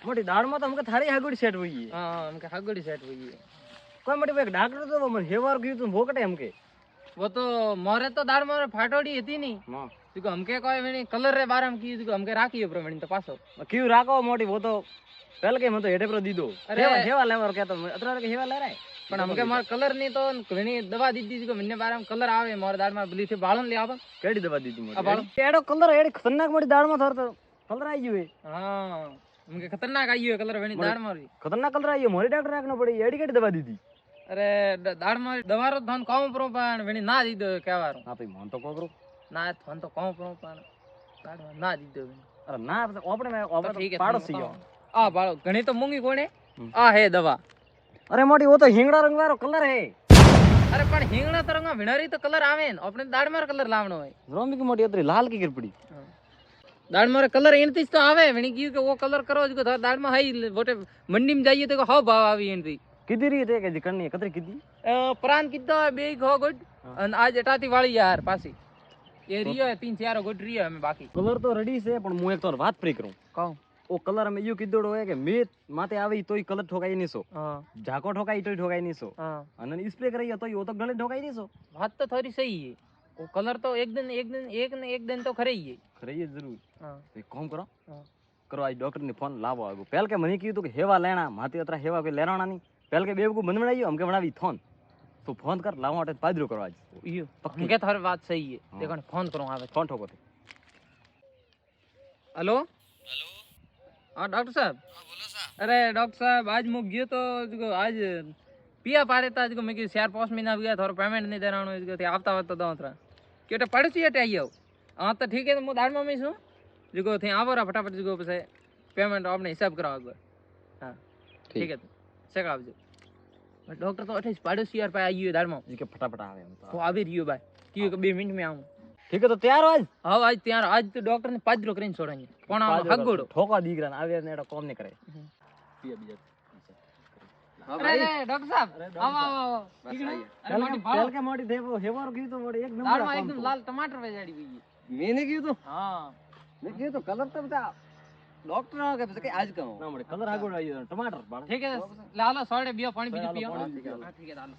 मोटी दाढ़ में तो हमके थारी हागुड़ी सेट हुई है। हां हमके हागुड़ी सेट हुई है। कोई मोटी भाई डॉक्टर तो मन हेवार गयो तो भोकटे हमके वो तो मोरे तो दाढ़ मोरे फाटोड़ी थी नहीं हां देखो हमके कोई वेणी कलर रे बारे में की देखो हमके राखियो प्रमाण तो पासो क्यों राखो मोटी वो तो पहले के मैं तो हेडे पर दी दो अरे हेवा लेवर क्या तो अतरा के हेवा ले रहा है पण हमके मार कलर नहीं तो वेणी दवा दी दी देखो मन्ने बारे में कलर आवे मोर दाढ़ में बली से बाळन ले आवन केड़ी दवा दी थी मोटी एडो कलर एडी खतरनाक मोटी दाढ़ में थोर तो कलर आई गयो है। हां हमके खतरनाक आईयो कलर वेणी दाढ़ मारी खतरनाक कलर आई मोरी डॉक्टर राखनो पड़ी एडी केड़ी दवा दी थी। अरे दाढ़ मारी दवारो धन काऊ प्रो पण वेणी ना दी दो केवारो हां भाई मन तो कोकरो ना धन तो काऊ प्रो पण दाढ़ ना दी दो अरे ना ओपड़े में ओपड़े पाड़ोसी हो आ बाळो घणी तो मूंगी कोणे आ है दवा अरे मोटी वो तो हिंगड़ा रंग वालो कलर है। अरे पण हिंगणा तरंगा भिणारी तो कलर आवे न अपने दाढ़ मार कलर लावणो है रोमी की मोटी अतरी लाल की गिर पड़ी दाढ़ मारे कलर एनतीस तो आवे वणी की के वो कलर करो जो थार दाढ़ में हई बोटे मंडी में जाइए तो हाव भाव आवी एनती किदी री थे के करनी कतरी किदी प्राण कितो बे हो गुड अन आज अटाती वाली यार पासी ये रियो है 3-4 गुड रियो है में बाकी कलर तो रेडी से पण मु एक तो बात प्री करूं कहूं ओ कलर में यो किदोड़ो है के मे माथे आवे तोय कलर ठोकाई नहीं सो हां झाको ठोकाई तोय ठोकाई नहीं सो हां अन स्प्रे करई तो यो तो गले ठोकाई नहीं सो बात तो थोड़ी सही है वो कलर तो एक दिन तो खरे ही है खरे ये जरूर हां तो एक काम करो हां करो आज डॉक्टर ने फोन लावो आगो पहल के मनी कीधु के हेवा लेना माथे अतरा हेवा के लेराना नहीं पहल के बेवकू बन बनाइयो हमके बनावी थोन तो फोन कर लावा अटे पादरो करो आज यो हमके थार बात सही है देखो फोन करो आवे फोन ठोको थे हेलो हेलो हां डॉक्टर साहब हां बोलो साहब अरे डॉक्टर साहब आज मु गयो तो जो आज पिया पाड़े था जो मैं 4-5 महीना गया थोड़ा पेमेंट नहीं देना जो थे आफ्ता वत दो थरा केटे पड़े छी अटे आइयो हां तो ठीक है मु दाड़ में छु जो थे आवरा फटाफट जो पे पेमेंट आपने हिसाब कराओ हां ठीक है सेक आवजो डॉक्टर तो 28 पड़ोसी यार पे आइयो दाड़ में जी के फटाफट आवे तो आवे रियो भाई कि 2 मिनट में आऊं ठीक है तो तैयार हो आज हां आज तैयार आज तो डॉक्टर ने पादरो करीन छोड़ानी पण हगोड़ो ठोका दीगरा आवे ने एडो काम नहीं करे पिया बीजा अरे डॉक्टर साहब आओ ठीक है अरे मोटी पहल के मोटी थे वो हेवर की तो मोटी एक नंबर दाढ़ में एकदम लाल टमाटर वेजाड़ी हुई मैंने की तो हां मैं की तो कलर तो बता डॉक्टर आ के आज कहूं ना मोटी कलर आगो आई टमाटर ठीक है ला लो 100 बिया पानी पी पियो हां ठीक है ला लो